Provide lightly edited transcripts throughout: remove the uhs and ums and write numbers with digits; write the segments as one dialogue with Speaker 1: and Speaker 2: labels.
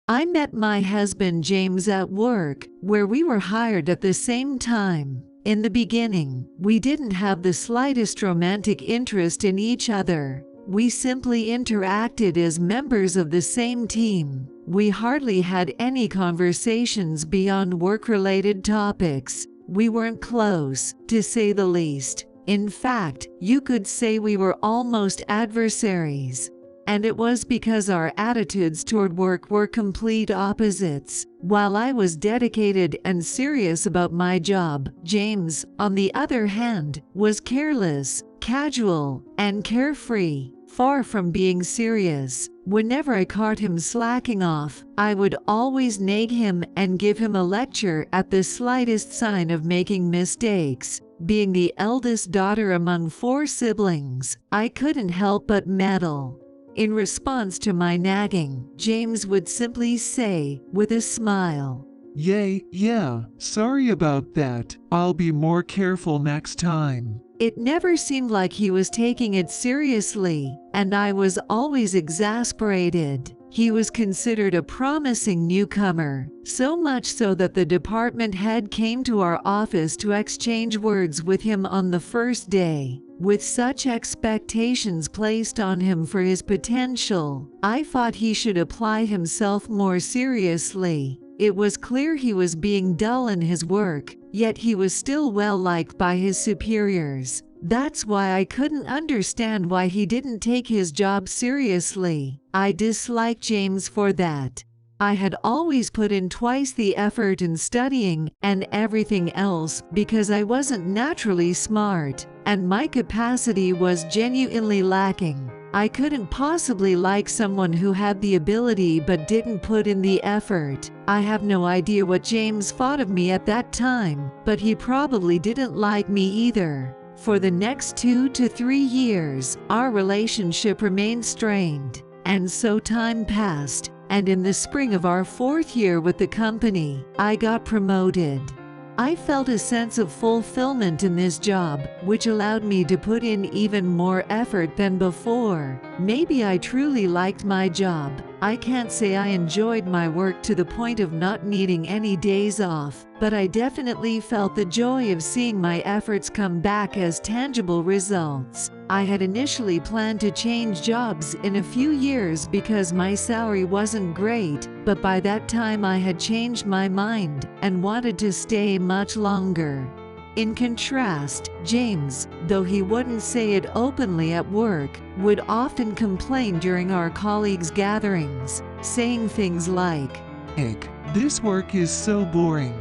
Speaker 1: I met my husband James at work, where we were hired at the same time. In the beginning, we didn't have the slightest romantic interest in each other. We simply interacted as members of the same team. We hardly had any conversations beyond work-related topics. We weren't close, to say the least. In fact, you could say we were almost adversaries. And it was because our attitudes toward work were complete opposites. While I was dedicated and serious about my job, James, on the other hand, was careless, casual, and carefree, far from being serious. Whenever I caught him slacking off, I would always nag him and give him a lecture at the slightest sign of making mistakes. Being the eldest daughter among 4 siblings, I couldn't help but meddle. In response to my nagging, James would simply say, with a smile,
Speaker 2: Yeah, sorry about that. I'll be more careful next time."
Speaker 1: It never seemed like he was taking it seriously, and I was always exasperated. He was considered a promising newcomer, so much so that the department head came to our office to exchange words with him on the first day. With such expectations placed on him for his potential, I thought he should apply himself more seriously. It was clear he was being dull in his work, yet he was still well liked by his superiors. That's why I couldn't understand why he didn't take his job seriously. I disliked James for that. I had always put in twice the effort in studying and everything else because I wasn't naturally smart, and my capacity was genuinely lacking. I couldn't possibly like someone who had the ability but didn't put in the effort. I have no idea what James thought of me at that time, but he probably didn't like me either. For the next 2 to 3 years, our relationship remained strained, and so time passed, and in the spring of our 4th year with the company, I got promoted. I felt a sense of fulfillment in this job, which allowed me to put in even more effort than before. Maybe I truly liked my job. I can't say I enjoyed my work to the point of not needing any days off, but I definitely felt the joy of seeing my efforts come back as tangible results. I had initially planned to change jobs in a few years because my salary wasn't great, but by that time I had changed my mind and wanted to stay much longer. In contrast, James, though he wouldn't say it openly at work, would often complain during our colleagues' gatherings, saying things like,
Speaker 2: "Heck, this work is so boring."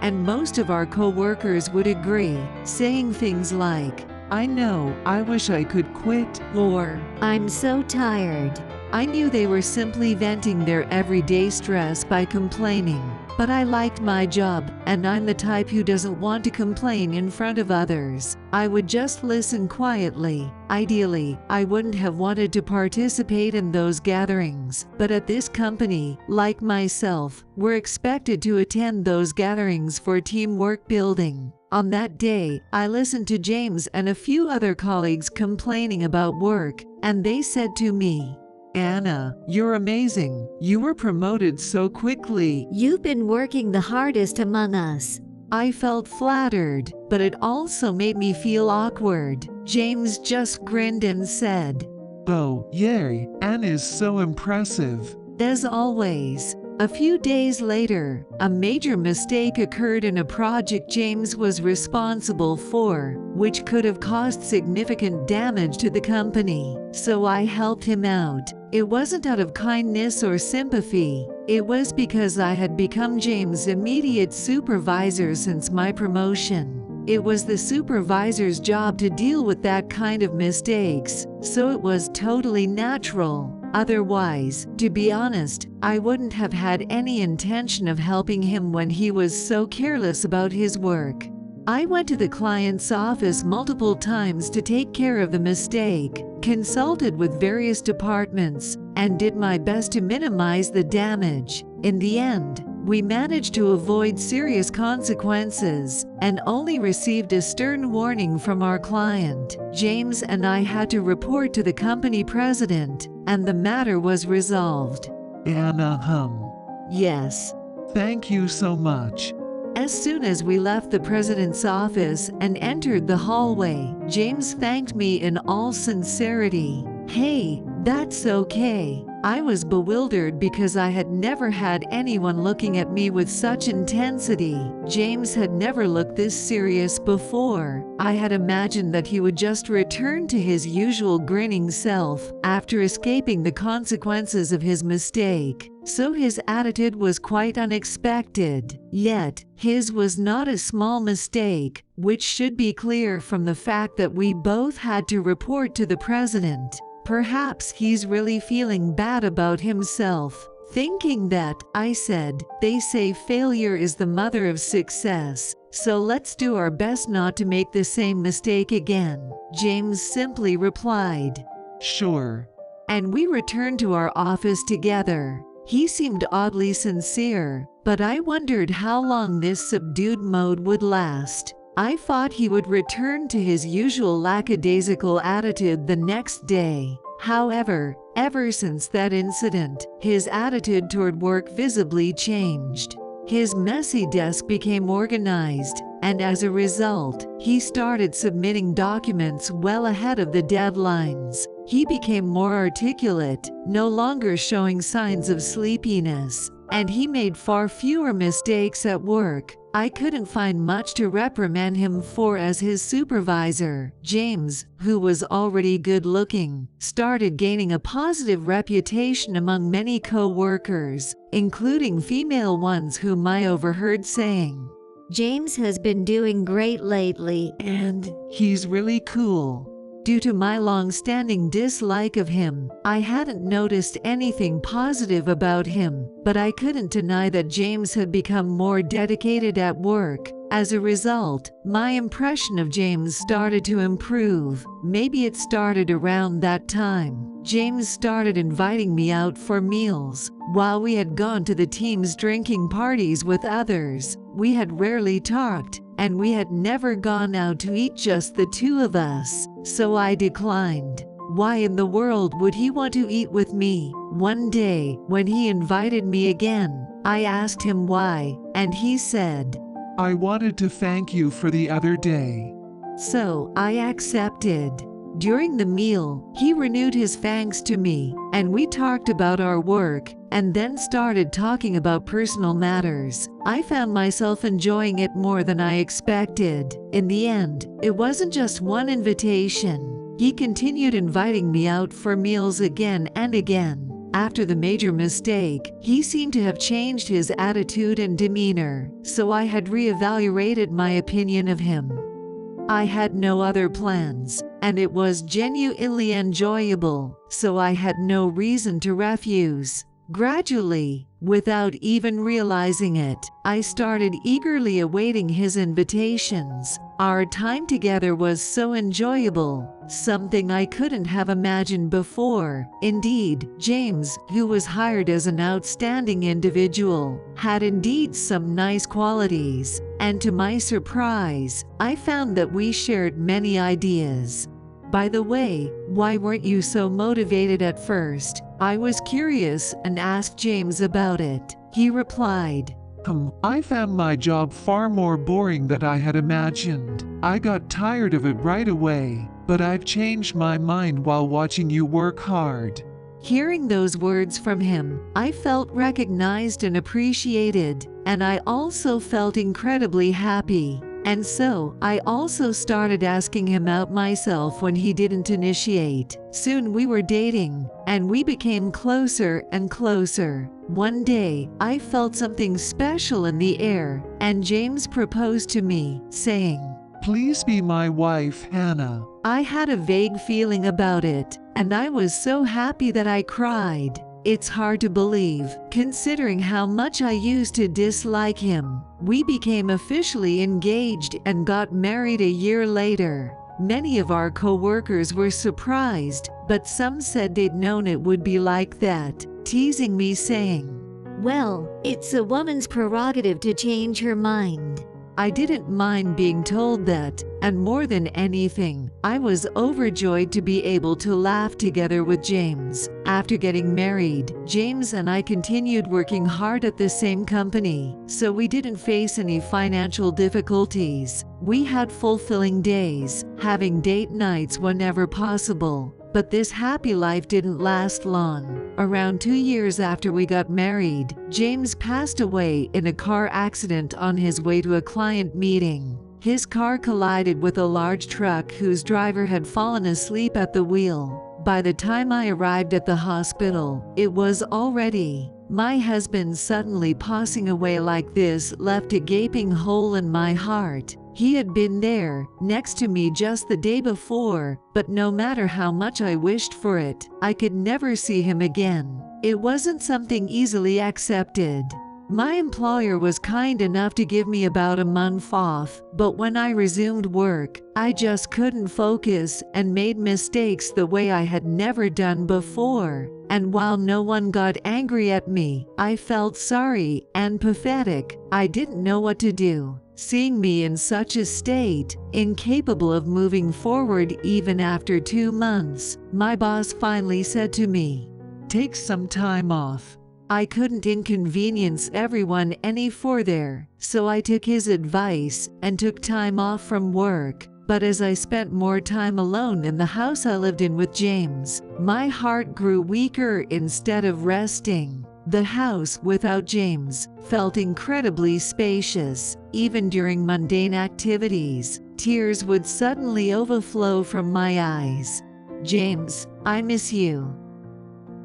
Speaker 1: And most of our co-workers would agree, saying things like,
Speaker 2: "I know, I wish I could quit,"
Speaker 1: or "I'm so tired." I knew they were simply venting their everyday stress by complaining, but I liked my job, and I'm the type who doesn't want to complain in front of others. I would just listen quietly. Ideally, I wouldn't have wanted to participate in those gatherings, but at this company, like myself, we're expected to attend those gatherings for teamwork building. On that day, I listened to James and a few other colleagues complaining about work, and they said to me,
Speaker 2: "Anna, you're amazing. You were promoted so quickly.
Speaker 1: You've been working the hardest among us." I felt flattered, but it also made me feel awkward. James just grinned and said,
Speaker 2: "Oh, yay, Anna's so impressive."
Speaker 1: As always. A few days later, a major mistake occurred in a project James was responsible for, which could have caused significant damage to the company. So I helped him out. It wasn't out of kindness or sympathy. It was because I had become James' immediate supervisor since my promotion. It was the supervisor's job to deal with that kind of mistakes, so it was totally natural. Otherwise, to be honest, I wouldn't have had any intention of helping him when he was so careless about his work. I went to the client's office multiple times to take care of the mistake, consulted with various departments, and did my best to minimize the damage. In the end, we managed to avoid serious consequences and only received a stern warning from our client. James and I had to report to the company president, and the matter was resolved.
Speaker 2: Anna,
Speaker 1: Yes.
Speaker 2: Thank you so much.
Speaker 1: As soon as we left the president's office and entered the hallway, James thanked me in all sincerity. Hey, that's okay. I was bewildered because I had never had anyone looking at me with such intensity. James had never looked this serious before. I had imagined that he would just return to his usual grinning self after escaping the consequences of his mistake. So his attitude was quite unexpected. Yet, his was not a small mistake, which should be clear from the fact that we both had to report to the president. Perhaps he's really feeling bad about himself. Thinking that, I said, they say failure is the mother of success, so let's do our best not to make the same mistake again. James simply replied,
Speaker 2: Sure.
Speaker 1: And we returned to our office together. He seemed oddly sincere, but I wondered how long this subdued mode would last. I thought he would return to his usual lackadaisical attitude the next day. However, ever since that incident, his attitude toward work visibly changed. His messy desk became organized, and as a result, he started submitting documents well ahead of the deadlines. He became more articulate, no longer showing signs of sleepiness, and he made far fewer mistakes at work. I couldn't find much to reprimand him for as his supervisor. James, who was already good-looking, started gaining a positive reputation among many co-workers, including female ones whom I overheard saying,
Speaker 3: James has been doing great lately,
Speaker 1: and he's really cool. Due to my long-standing dislike of him, I hadn't noticed anything positive about him, but I couldn't deny that James had become more dedicated at work. As a result, my impression of James started to improve. Maybe it started around that time. James started inviting me out for meals. While we had gone to the team's drinking parties with others, we had rarely talked, and we had never gone out to eat just the two of us, so I declined. Why in the world would he want to eat with me? One day, when he invited me again, I asked him why, and he said,
Speaker 2: I wanted to thank you for the other day.
Speaker 1: So I accepted. During the meal, he renewed his thanks to me, and we talked about our work, and then started talking about personal matters. I found myself enjoying it more than I expected. In the end, it wasn't just one invitation. He continued inviting me out for meals again and again. After the major mistake, he seemed to have changed his attitude and demeanor, so I had reevaluated my opinion of him. I had no other plans, and it was genuinely enjoyable, so I had no reason to refuse. Gradually, without even realizing it, I started eagerly awaiting his invitations. Our time together was so enjoyable, something I couldn't have imagined before. Indeed, James, who was hired as an outstanding individual, had indeed some nice qualities, and to my surprise, I found that we shared many ideas. By the way, why weren't you so motivated at first? I was curious and asked James about it. He replied,
Speaker 2: I found my job far more boring than I had imagined. I got tired of it right away, but I've changed my mind while watching you work hard.
Speaker 1: Hearing those words from him, I felt recognized and appreciated, and I also felt incredibly happy. And so, I also started asking him out myself when he didn't initiate. Soon we were dating, and we became closer and closer. One day, I felt something special in the air, and James proposed to me, saying,
Speaker 2: Please be my wife, Hannah.
Speaker 1: I had a vague feeling about it, and I was so happy that I cried. It's hard to believe, considering how much I used to dislike him. We became officially engaged and got married a year later. Many of our co-workers were surprised, but some said they'd known it would be like that, teasing me saying,
Speaker 3: well, it's a woman's prerogative to change her mind.
Speaker 1: I didn't mind being told that, and more than anything, I was overjoyed to be able to laugh together with James. After getting married, James and I continued working hard at the same company, so we didn't face any financial difficulties. We had fulfilling days, having date nights whenever possible. But this happy life didn't last long. Around 2 years after we got married, James passed away in a car accident on his way to a client meeting. His car collided with a large truck whose driver had fallen asleep at the wheel. By the time I arrived at the hospital, it was already. My husband suddenly passing away like this left a gaping hole in my heart. He had been there, next to me just the day before, but no matter how much I wished for it, I could never see him again. It wasn't something easily accepted. My employer was kind enough to give me about a month off, but when I resumed work, I just couldn't focus and made mistakes the way I had never done before. And while no one got angry at me, I felt sorry and pathetic. I didn't know what to do. Seeing me in such a state, incapable of moving forward even after 2 months, my boss finally said to me,
Speaker 2: "Take some time off."
Speaker 1: I couldn't inconvenience everyone any further, so I took his advice and took time off from work. But as I spent more time alone in the house I lived in with James, my heart grew weaker instead of resting. The house without James felt incredibly spacious. Even during mundane activities, tears would suddenly overflow from my eyes. "James, I miss you."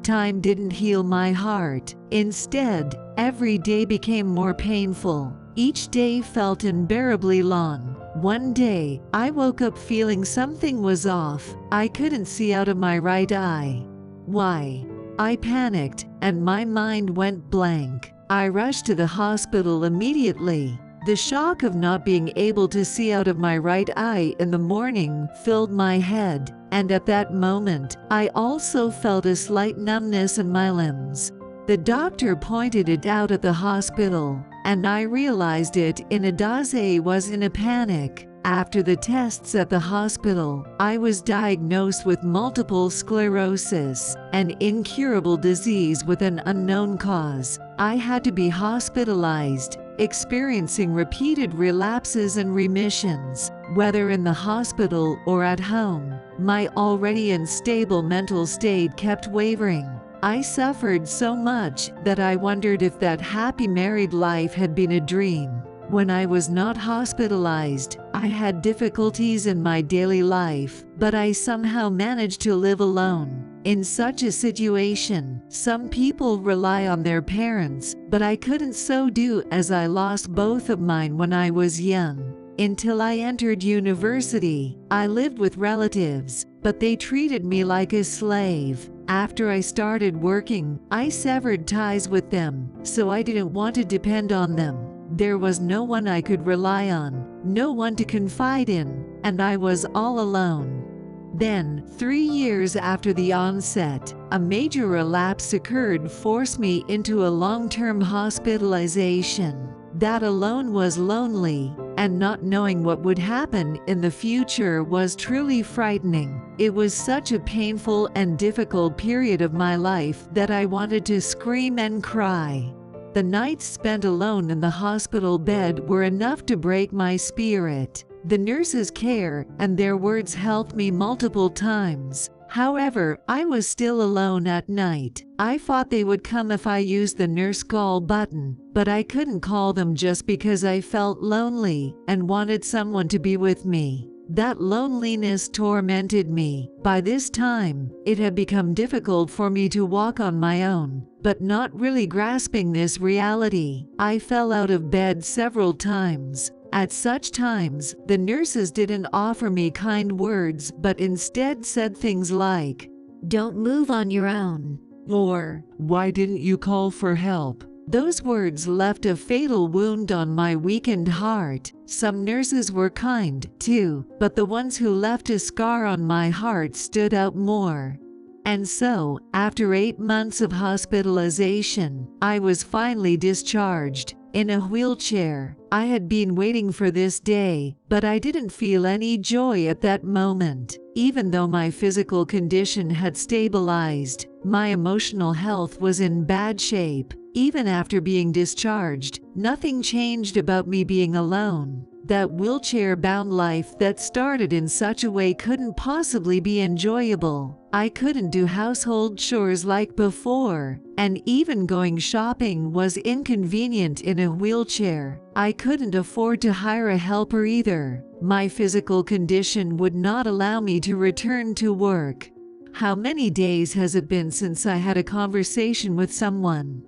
Speaker 1: Time didn't heal my heart. Instead, every day became more painful. Each day felt unbearably long. One day, I woke up feeling something was off. I couldn't see out of my right eye. Why? I panicked, and my mind went blank. I rushed to the hospital immediately. The shock of not being able to see out of my right eye in the morning filled my head, and at that moment, I also felt a slight numbness in my limbs. The doctor pointed it out at the hospital, and I realized it in a daze was in a panic. After the tests at the hospital, I was diagnosed with multiple sclerosis, an incurable disease with an unknown cause. I had to be hospitalized, experiencing repeated relapses and remissions, whether in the hospital or at home. My already unstable mental state kept wavering. I suffered so much that I wondered if that happy married life had been a dream. When I was not hospitalized, I had difficulties in my daily life, but I somehow managed to live alone. In such a situation, some people rely on their parents, but I couldn't so do as I lost both of mine when I was young. Until I entered university, I lived with relatives, but they treated me like a slave. After I started working, I severed ties with them, so I didn't want to depend on them. There was no one I could rely on, no one to confide in, and I was all alone. Then, 3 years after the onset, a major relapse occurred, forced me into a long-term hospitalization. That alone was lonely, and not knowing what would happen in the future was truly frightening. It was such a painful and difficult period of my life that I wanted to scream and cry. The nights spent alone in the hospital bed were enough to break my spirit. The nurses' care and their words helped me multiple times. However, I was still alone at night. I thought they would come if I used the nurse call button, but I couldn't call them just because I felt lonely and wanted someone to be with me. That loneliness tormented me. By this time, it had become difficult for me to walk on my own, but not really grasping this reality, I fell out of bed several times. At such times, the nurses didn't offer me kind words, but instead said things like,
Speaker 3: "Don't move on your own,"
Speaker 1: or
Speaker 2: "Why didn't you call for help?"
Speaker 1: Those words left a fatal wound on my weakened heart. Some nurses were kind, too, but the ones who left a scar on my heart stood out more. And so, after 8 months of hospitalization, I was finally discharged. in a wheelchair. I had been waiting for this day, but I didn't feel any joy at that moment. Even though my physical condition had stabilized, my emotional health was in bad shape. Even after being discharged, nothing changed about me being alone. That wheelchair-bound life that started in such a way couldn't possibly be enjoyable. I couldn't do household chores like before, and even going shopping was inconvenient in a wheelchair. I couldn't afford to hire a helper either. My physical condition would not allow me to return to work. How many days has it been since I had a conversation with someone?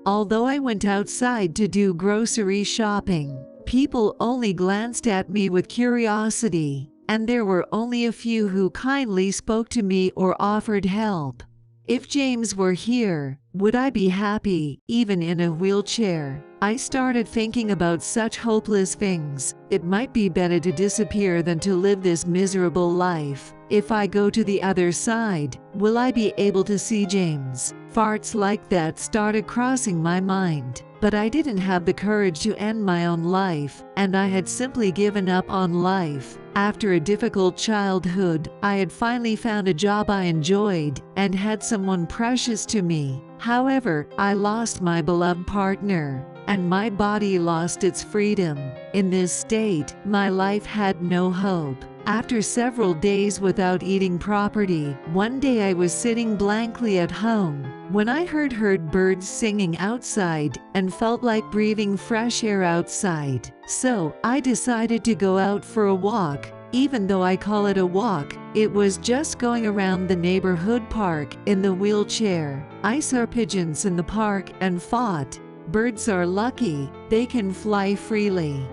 Speaker 1: Although I went outside to do grocery shopping, people only glanced at me with curiosity, and there were only a few who kindly spoke to me or offered help. If James were here, would I be happy, even in a wheelchair? I started thinking about such hopeless things. It might be better to disappear than to live this miserable life. If I go to the other side, will I be able to see James? Thoughts like that started crossing my mind. But I didn't have the courage to end my own life, and I had simply given up on life. After a difficult childhood, I had finally found a job I enjoyed and had someone precious to me. However, I lost my beloved partner, and my body lost its freedom. In this state, my life had no hope. After several days without eating properly, one day I was sitting blankly at home when I heard birds singing outside and felt like breathing fresh air outside. So I decided to go out for a walk. Even though I call it a walk, it was just going around the neighborhood park in the wheelchair. I saw pigeons in the park and thought, birds are lucky, they can fly freely.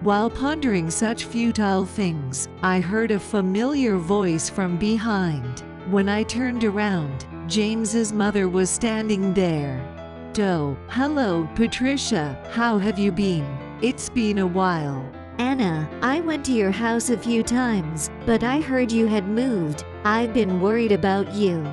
Speaker 1: While pondering such futile things, I heard a familiar voice from behind. When I turned around, James's mother was standing there. "Oh, hello, Patricia. How have you been? It's been a while."
Speaker 3: Anna, I went to your house a few times, but I heard you had moved. I've been worried about you.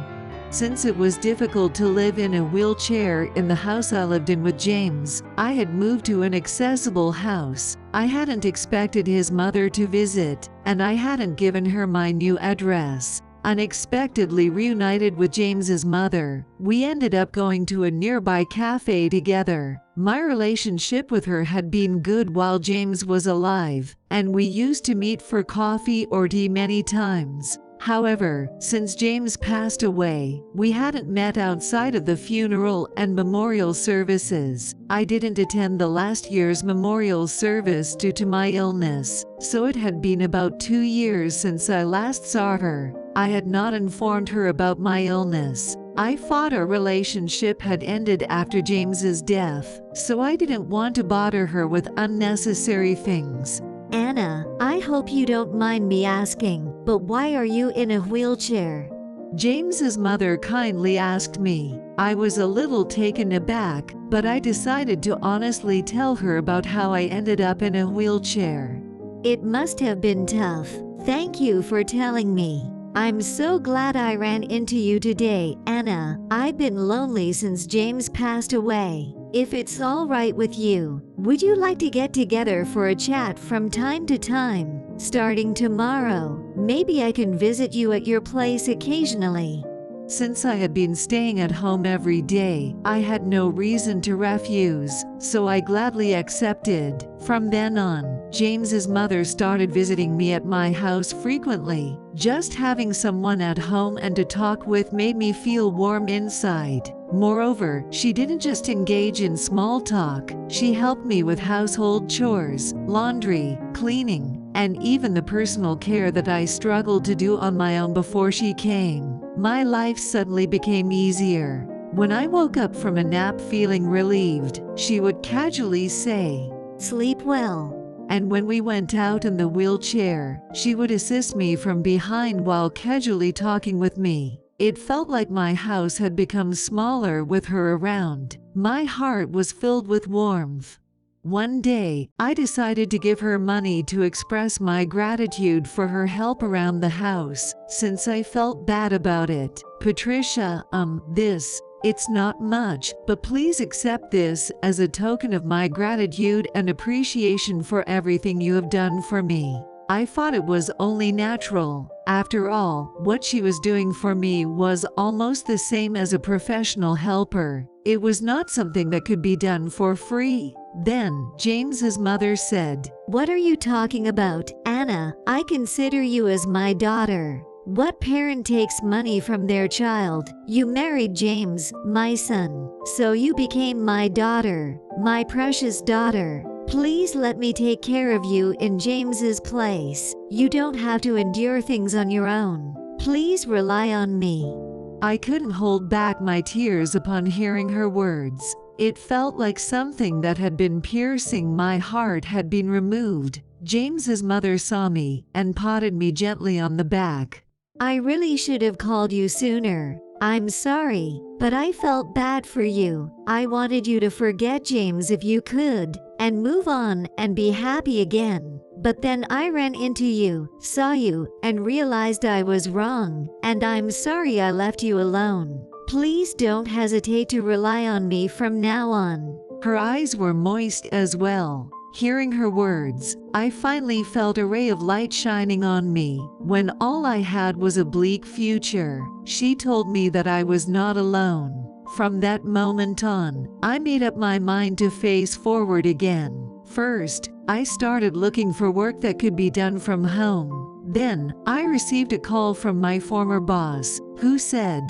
Speaker 1: Since it was difficult to live in a wheelchair in the house I lived in with James, I had moved to an accessible house. I hadn't expected his mother to visit, and I hadn't given her my new address. Unexpectedly reunited with James's mother, we ended up going to a nearby cafe together. My relationship with her had been good while James was alive, and we used to meet for coffee or tea many times. However, since James passed away, we hadn't met outside of the funeral and memorial services. I didn't attend the last year's memorial service due to my illness, so it had been about 2 years since I last saw her. I had not informed her about my illness. I thought our relationship had ended after James's death, so I didn't want to bother her with unnecessary things.
Speaker 3: Anna, I hope you don't mind me asking, but why are you in a wheelchair?
Speaker 1: James's mother kindly asked me. I was a little taken aback, but I decided to honestly tell her about how I ended up in a wheelchair.
Speaker 3: It must have been tough. Thank you for telling me. I'm so glad I ran into you today, Anna. I've been lonely since James passed away. If it's all right with you, would you like to get together for a chat from time to time? Starting tomorrow, maybe I can visit you at your place occasionally.
Speaker 1: Since I had been staying at home every day, I had no reason to refuse, so I gladly accepted. From then on, James's mother started visiting me at my house frequently. Just having someone at home and to talk with made me feel warm inside. Moreover, she didn't just engage in small talk, she helped me with household chores, laundry, cleaning, and even the personal care that I struggled to do on my own before she came. My life suddenly became easier. When I woke up from a nap feeling relieved, she would casually say,
Speaker 3: "Sleep well."
Speaker 1: And when we went out in the wheelchair, she would assist me from behind while casually talking with me. It felt like my house had become smaller with her around. My heart was filled with warmth. One day, I decided to give her money to express my gratitude for her help around the house, since I felt bad about it. "Patricia, this It's not much, but please accept this as a token of my gratitude and appreciation for everything you have done for me. I thought it was only natural. After all, what she was doing for me was almost the same as a professional helper. It was not something that could be done for free. Then, James's mother said,
Speaker 3: "What are you talking about, Anna? I consider you as my daughter. What parent takes money from their child? You married James, my son. So you became my daughter, my precious daughter. Please let me take care of you in James's place. You don't have to endure things on your own. Please rely on me."
Speaker 1: I couldn't hold back my tears upon hearing her words. It felt like something that had been piercing my heart had been removed. James's mother saw me and patted me gently on the back.
Speaker 3: "I really should have called you sooner. I'm sorry, but I felt bad for you. I wanted you to forget James if you could, and move on and be happy again. But then I ran into you, saw you, and realized I was wrong, and I'm sorry I left you alone. Please don't hesitate to rely on me from now on."
Speaker 1: Her eyes were moist as well. Hearing her words, I finally felt a ray of light shining on me when all I had was a bleak future. She told me that I was not alone. From that moment on, I made up my mind to face forward again. First, I started looking for work that could be done from home. Then, I received a call from my former boss, who said,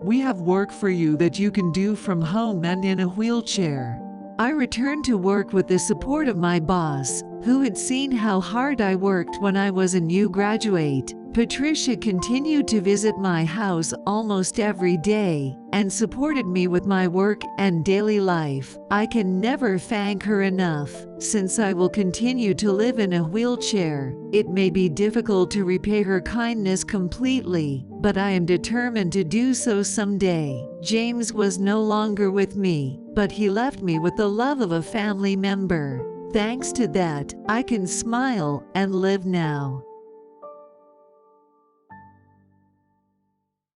Speaker 2: We have work for you that you can do from home and in a wheelchair.
Speaker 1: I returned to work with the support of my boss, who had seen how hard I worked when I was a new graduate. Patricia continued to visit my house almost every day and supported me with my work and daily life. I can never thank her enough. Since I will continue to live in a wheelchair, it may be difficult to repay her kindness completely, but I am determined to do so someday. James was no longer with me, but he left me with the love of a family member. Thanks to that, I can smile and live now.